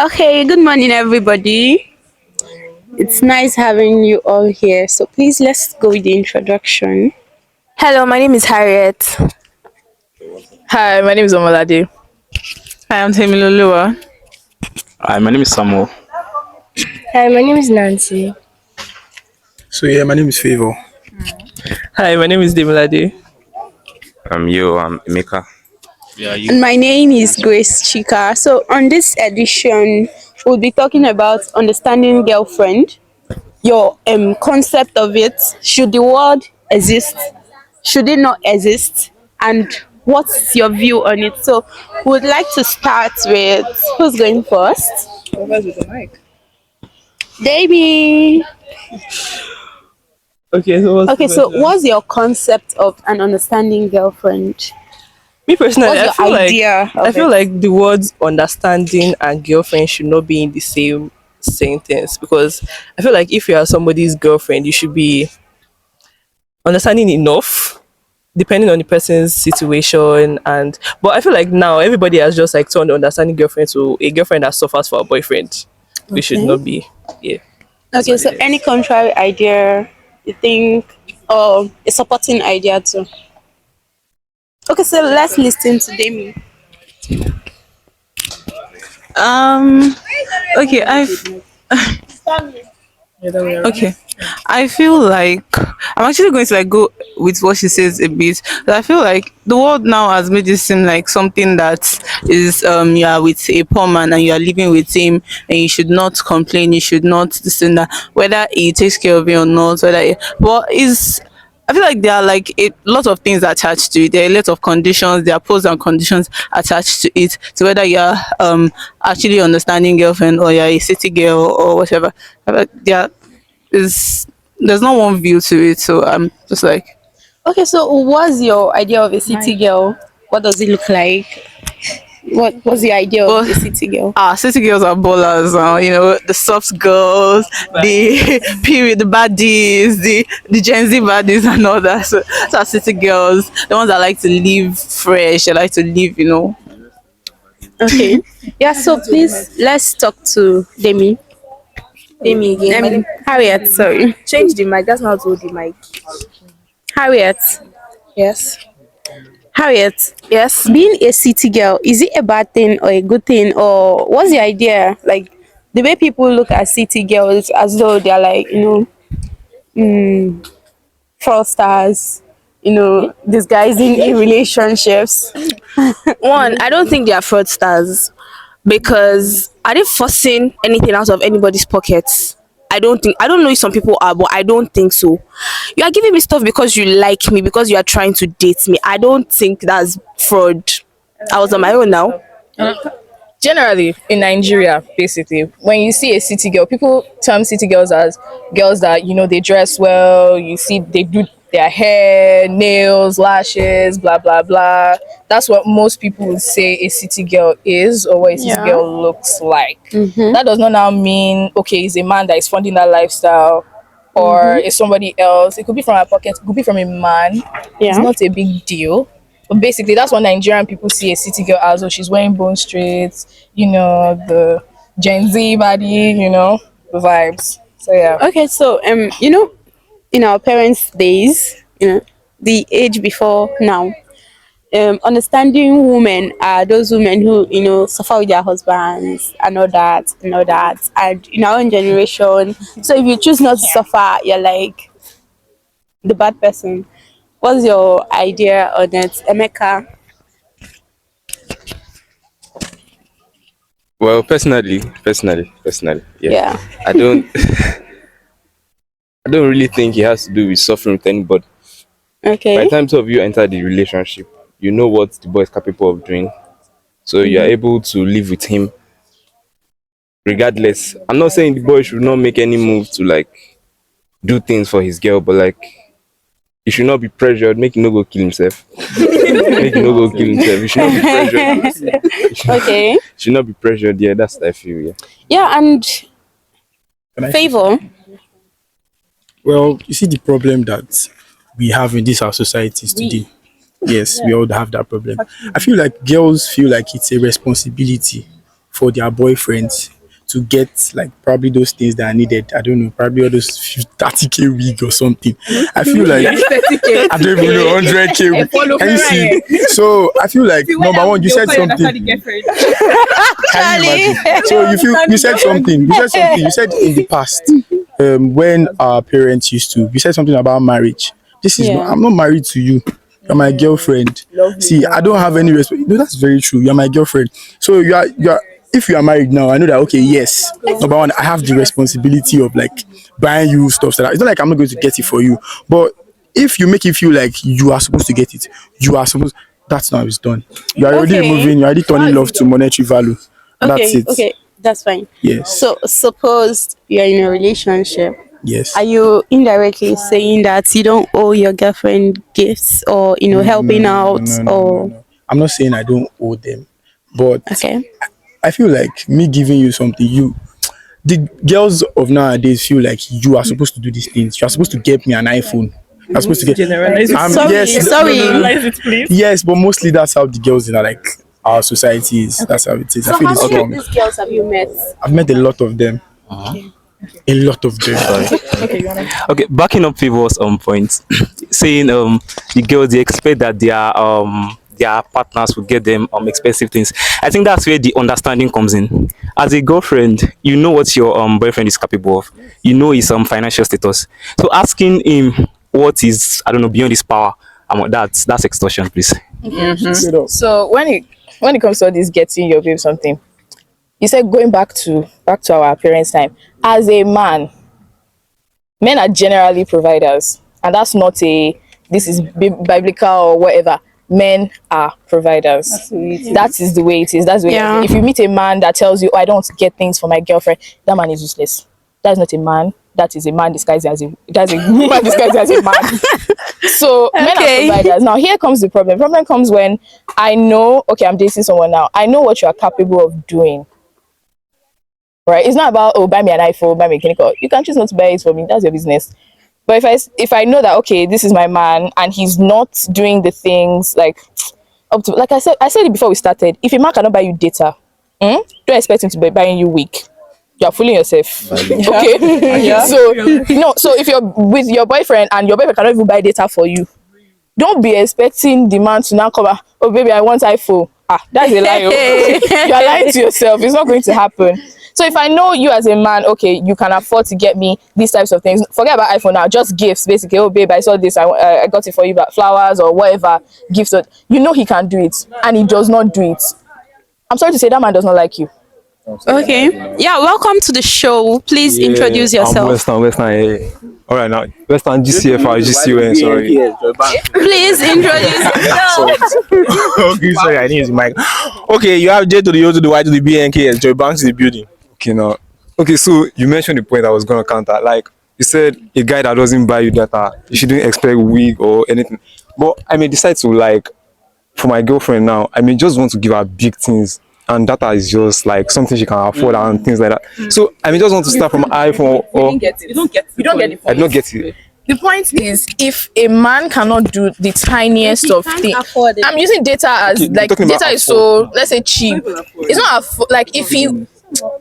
Okay, good morning, everybody. It's nice having you all here. So please let's go with the introduction. Hello, my name is Harriet. Hi, my name is Omalade. Hi, I'm Temiloluwa. Hi, my name is Samuel. Hi, my name is Nancy. So yeah, my name is Favor. Hi, my name is Demilade. I'm Emeka. And my name is Grace Chika. So on this edition, we'll be talking about understanding girlfriend, your concept of it. Should the word exist? Should it not exist? And what's your view on it? So we'd like to start with who's going first? Whoever's with the mic. Davy. Okay, so what's Okay, the so question? what's your concept of an understanding girlfriend? Me personally, What's your idea of I feel it? like the words understanding and girlfriend should not be in the same sentence because I feel like if you are somebody's girlfriend, you should be understanding enough depending on the person's situation. And but I feel like now everybody has just like turned understanding girlfriend to a girlfriend that suffers for a boyfriend. We should Okay. not be. Yeah. Okay, so any contrary idea you think, or a supporting idea too? Okay, so let's listen to Demi. Um. Okay. Okay. I feel like I'm actually going to like go with what she says a bit. But I feel like the world now has made it seem like something that is you are with a poor man and you are living with him and you should not complain. You should not this and that. Whether he takes care of you or not. But is I feel like there are like a lot of things attached to it. There are a lot of conditions. There are pros and conditions attached to it. To whether you're actually understanding girlfriend or you're a city girl or whatever. I feel like is there's not one view to it. So I'm just like Okay, so what's your idea of a city girl? What does it look like? What's the idea of well, a city girl? city girls are ballers. The soft girls, the period, the baddies, the Gen Z baddies and all that. So are city girls, the ones that like to live fresh, they like to live, Okay. Yeah, so please let's talk to Demi. Demi again. Harriet, sorry. Change the mic. That's not how to hold the mic. Harriet. Yes. Harriet, Yes. being a city girl, is it a bad thing or a good thing? Or what's the idea? Like the way people look at city girls as though they're like, fraudsters, disguising in relationships. One, I don't think they are fraudsters because are they forcing anything out of anybody's pockets? I don't know if some people are, but I don't think so. You are giving me stuff because you like me, because you are trying to date me. I don't think that's fraud. I was on my own now. Generally in Nigeria, basically, when you see a city girl, people term city girls as girls that they dress well. You see, they do their hair, nails, lashes, blah blah blah. That's what most people would say a city girl is, or what a city Yeah. girl looks like. That does not now mean okay, it's a man that is funding that lifestyle, or it's somebody else. It could be from a pocket, it could be from a man. It's Yeah. not a big deal. But basically, that's what Nigerian people see a city girl as. Oh, she's wearing bone straight, the Gen Z body, the vibes. So yeah. Okay, so in our parents' days, the age before now, understanding women are those women who suffer with their husbands and all that and all that. And in our own generation, so if you choose not to suffer, you're like the bad person. What's your idea on it, Emeka? Well, personally, yeah. Yeah. I don't I don't really think it has to do with suffering with anybody. By Okay. the time two of you enter the relationship, you know what the boy is capable of doing. So you are able to live with him regardless. I'm not saying the boy should not make any move to like do things for his girl, but like he should not be pressured, make him no go kill himself. Make him no go kill himself. He should not be pressured. He should, Okay. should not be pressured, yeah, that's what I feel, yeah. Yeah, and Can I- favor. Well, you see the problem that we have in this our societies today. Yes, we all have that problem. I feel like girls feel like it's a responsibility for their boyfriends to get like probably those things that are needed. I don't know, probably all those 30k wig or something. I feel like I don't even know 100k wig. Can you see? So I feel like number one, you said something. Can you imagine? So you said something. You said something. You said in the past, when our parents used to, you said something about marriage. This is not, I'm not married to you. You're my girlfriend. See, I don't have any respect. No, that's very true. You're my girlfriend. So you are if you are married now, I know that okay, yes. Number one, I have the responsibility of like buying you stuff so that it's not like I'm not going to get it for you. But if you make it feel like you are supposed to get it, you are supposed that's now it's done. You are already removing, you're already turning love to monetary value. That's it. Okay, that's fine. Yes. So suppose you're in a relationship. Yes. Are you indirectly saying that you don't owe your girlfriend gifts or helping out or I'm not saying I don't owe them, but okay? I feel like me giving you something, the girls of nowadays feel like you are supposed to do these things. You are supposed to get me an iPhone. You're supposed to get. Sorry. Yes, but mostly that's how the girls in like our society is. That's how it is. I feel it's wrong. These girls have you met? I've met a lot of them. A lot of them. Okay, backing up Favor's points, saying the girls they expect that their partners will get them expensive things. I think that's where the understanding comes in. As a girlfriend, you know what your boyfriend is capable of. You know his financial status. So asking him what is beyond his power, that's extortion, please. So when it comes to all this getting your babe something, you said going back to our parents' time. As a man, men are generally providers, and that's not this is biblical or whatever. Men are providers. That is the way it is. That's the way. Yeah. If you meet a man that tells you, "Oh, I don't get things for my girlfriend," that man is useless. That's not a man. That is a man disguised as that's a woman disguised as a man. So men are providers. Now here comes the problem. The problem comes when I know, okay, I'm dating someone now. I know what you are capable of doing. Right? It's not about, oh, buy me an iPhone, buy me a clinical. You can choose not to buy it for me. That's your business. But if I know that, okay, this is my man and he's not doing the things like up to, like I said it before we started. If a man cannot buy you data, don't expect him to be buying you week. You're fooling yourself. Okay. So if you're with your boyfriend and your boyfriend cannot even buy data for you, don't be expecting the man to now come back, oh baby, I want iPhone. That's a lie. You're lying to yourself. It's not going to happen. So if I know you as a man, okay, you can afford to get me these types of things. Forget about iPhone now, just gifts, basically. Oh, babe, I saw this, I got it for you, but flowers or whatever, gifts. You know he can do it, and he does not do it. I'm sorry to say that man does not like you. Okay. Yeah, welcome to the show. Please introduce yourself. Western. All right, now Western GCFR, GCUN, sorry. Please introduce yourself. Okay, sorry, I need his mic. Okay, you have J to the O to the Y to the B and K, Joy Banks in the building. Okay, now. Okay, so you mentioned the point I was gonna counter. Like you said, a guy that doesn't buy you data, you shouldn't expect wig or anything. But I may decide to like, for my girlfriend now, I may just want to give her big things. And data is just like something she can afford and things like that. So I mean, just want to start from iPhone or You don't get it. I don't get it. The point is, if a man cannot do the tiniest of things, I'm using data as like talking about data is so, let's say, cheap. It's not like if you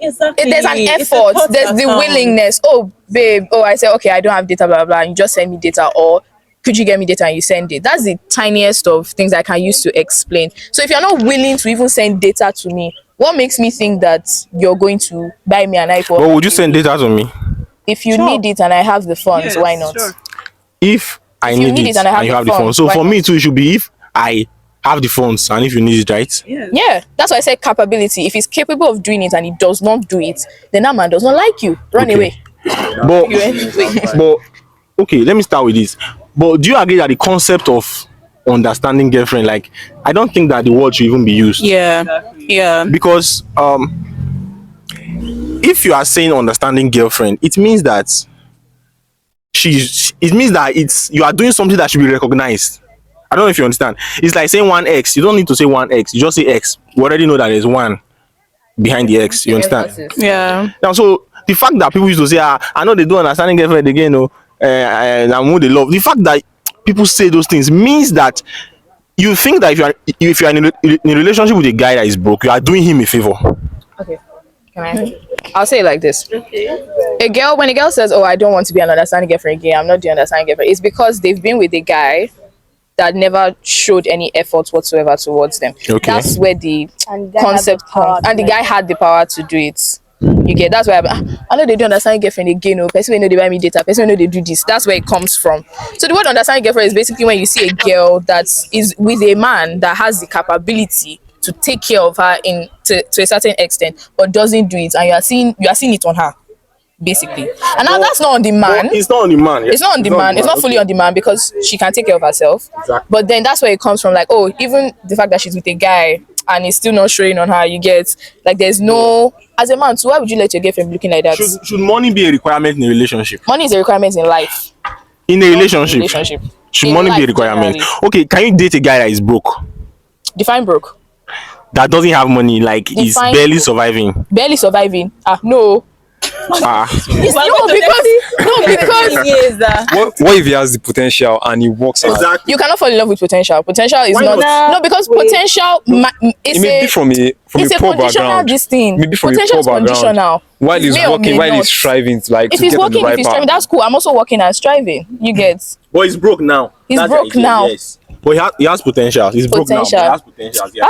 there's an effort, there's the willingness. Oh babe, I say okay, I don't have data, blah blah blah. You just send me data, or could you get me data and you send it? That's the tiniest of things I can use to explain. So if you're not willing to even send data to me, what makes me think that you're going to buy me an iPhone? But would you send data to me? If you need it and I have the funds, why not? If I need it and you have the funds. So for me too, it should be if I have the funds and if you need it, right? Yeah, that's why I said capability. If he's capable of doing it and he does not do it, then that man does not like you. Run away. But okay, let me start with this. But do you agree that the concept of understanding girlfriend, like, I don't think that the word should even be used? Yeah. Because if you are saying understanding girlfriend, it means that you are doing something that should be recognized. I don't know if you understand. It's like saying 1x. You don't need to say 1x. You just say x. We already know that there's one behind the x. You understand? Yeah. Now, so the fact that people used to say, I know they do understanding girlfriend again, and who they love. The fact that people say those things means that you think that if you are in a relationship with a guy that is broke, you are doing him a favor. Okay. Can I? I'll say it like this. When a girl says, "Oh, I don't want to be an understanding girlfriend again. I'm not the understanding girlfriend," it's because they've been with a guy that never showed any effort whatsoever towards them. Okay. That's where the And the guy had the concept power comes, to and the like- guy had the power to do it. You get that's why I know they don't understand girlfriend again. No, person we know they buy me data, person we know they do this. That's where it comes from. So the word understanding girlfriend is basically when you see a girl that is with a man that has the capability to take care of her to a certain extent, but doesn't do it, and you are seeing it on her, basically. And now that's not on the man. But it's not on the man. It's not on demand. It's not fully on demand because she can take care of herself. Exactly. But then that's where it comes from. Like, oh, even the fact that she's with a guy and it's still not showing on her, you get like there's no as a man. So why would you let your girlfriend be looking like that? Should money be a requirement in a relationship? Money is a requirement in life. In a Not in relationship, relationship. should In money be a life, requirement? generally. Okay, can you date a guy that is broke, Define broke. that doesn't have money, like he's Define barely broke. surviving? Barely surviving. No. Ah, What if he has the potential and he works hard? exactly. You cannot fall in love with potential. Potential is Why not. not? No, because potential It is may be a from a it's a poor conditional background. this thing. Maybe from a Potential poor is background. conditional. While he's May or working, may while not. he's striving to like If to he's get on the working, if right he's path. striving, that's cool. I'm also working and striving. You get. But he's broke now. He's That's broke the idea, now. Yes. But he has potential. He's broke now. But he Potential. has potential. Yeah.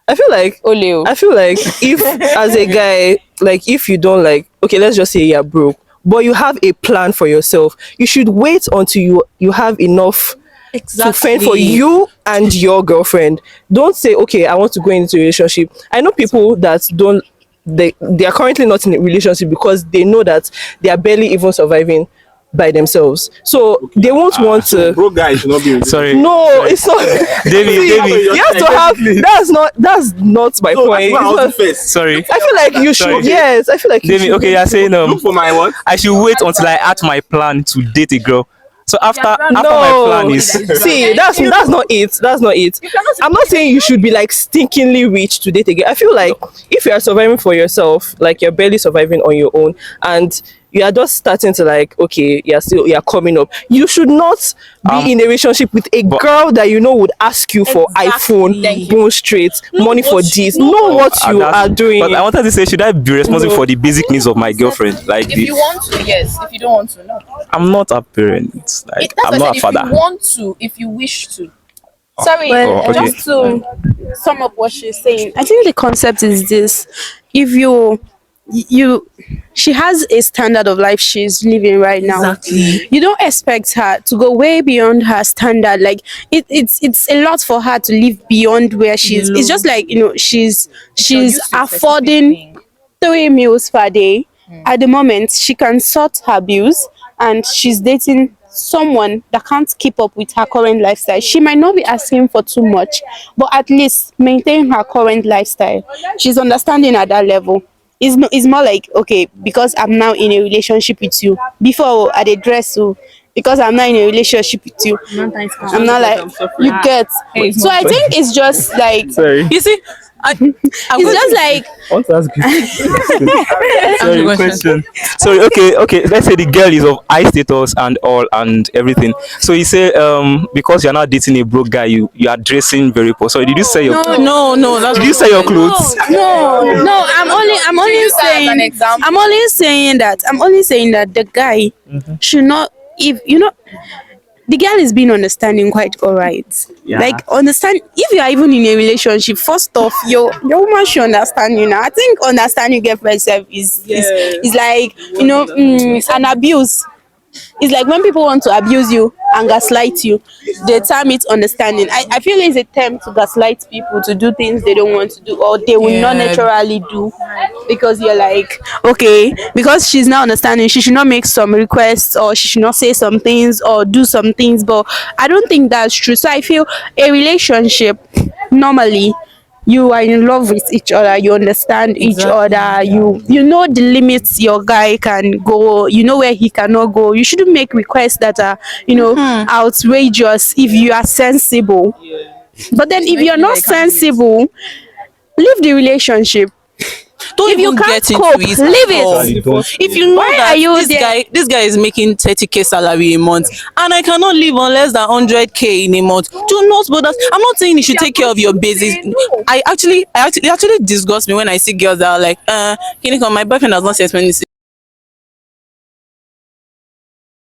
I feel like Oleo. I feel like if as a guy, like if you don't like, okay, let's just say you're broke, but you have a plan for yourself, you should wait until you have enough to fend for you and your girlfriend. Don't say, okay, I want to go into a relationship. I know people that don't they are currently not in a relationship because they know that they are barely even surviving by themselves. So they won't want to. Broke guys should not be in Sorry. No, it's not. David, See, David. you have to have. That's not my So point. that's what I It's want not- to first. Sorry. I feel like you should. Sorry. Yes, I feel like you David, should. okay, you're saying Look for my what? I should wait until I hatch my plan to date a girl. So after my No, plan is see, that's not it. That's not it. I'm not saying you should be like stinkingly rich to date again. I feel like if you are surviving for yourself, like you're barely surviving on your own, and you are just starting to like, okay, you're coming up. You should not be in a relationship with a girl that you know would ask you for iPhone, bone straight, money for this. Know what you are doing. But I wanted to say, should I be responsible for the basic needs of my girlfriend? Like, If you want to, yes. If you don't want to, no. I'm not a parent. Like, That's I'm what I not a said. If father. you want to, if you wish to. Sorry, Oh, okay. just to sum up what she's saying. I think the concept is this: if she has a standard of life she's living right now. Exactly. You don't expect her to go way beyond her standard. Like it's a lot for her to live beyond where she's. It's just like she's used to a specific affording thing. 3 meals per day. At the moment, she can sort her bills, and she's dating someone that can't keep up with her current lifestyle. She might not be asking for too much, but at least maintain her current lifestyle. She's understanding at that level. It's more like, okay, because I'm now in a relationship with you. Before I did dress you, because I'm now in a relationship with you. I'm not like you get. So I think it's just like Sorry. You see, it's just like I want to ask you. Ask Sorry, the question. Sorry, okay. Let's say the girl is of high status and all and everything. So you say because you're not dating a broke guy, you are dressing very poor. Sorry, did you say your no, that's did you say your clothes? no. I'm only Use that as saying an example. I'm only saying that the guy should not, if the girl is being understanding quite all right. Yeah. Like understand if you are even in a relationship, first off, your woman should understand you now. I think understanding girlfriend itself is like an abuse. It's like when people want to abuse you and gaslight you, they term it understanding. I feel it's a term to gaslight people to do things they don't want to do or they will not Yeah. naturally do, because you're like, okay, because she's not understanding, she should not make some requests or she should not say some things or do some things. But I don't think that's true. So I feel a relationship, normally you are in love with each other, you understand each other, you know the limits your guy can go, you know where he cannot go. You shouldn't make requests that are outrageous if you are sensible. But then if you're not sensible, leave the relationship. Don't If you even can't get into cope, it leave at all. it. If you know Why that are you this there? guy is making 30k salary a month and I cannot live on less than 100k in a month, do not bother. I'm not saying you should take care of your basics. It actually disgusts me when I see girls that are like, my boyfriend has not sent me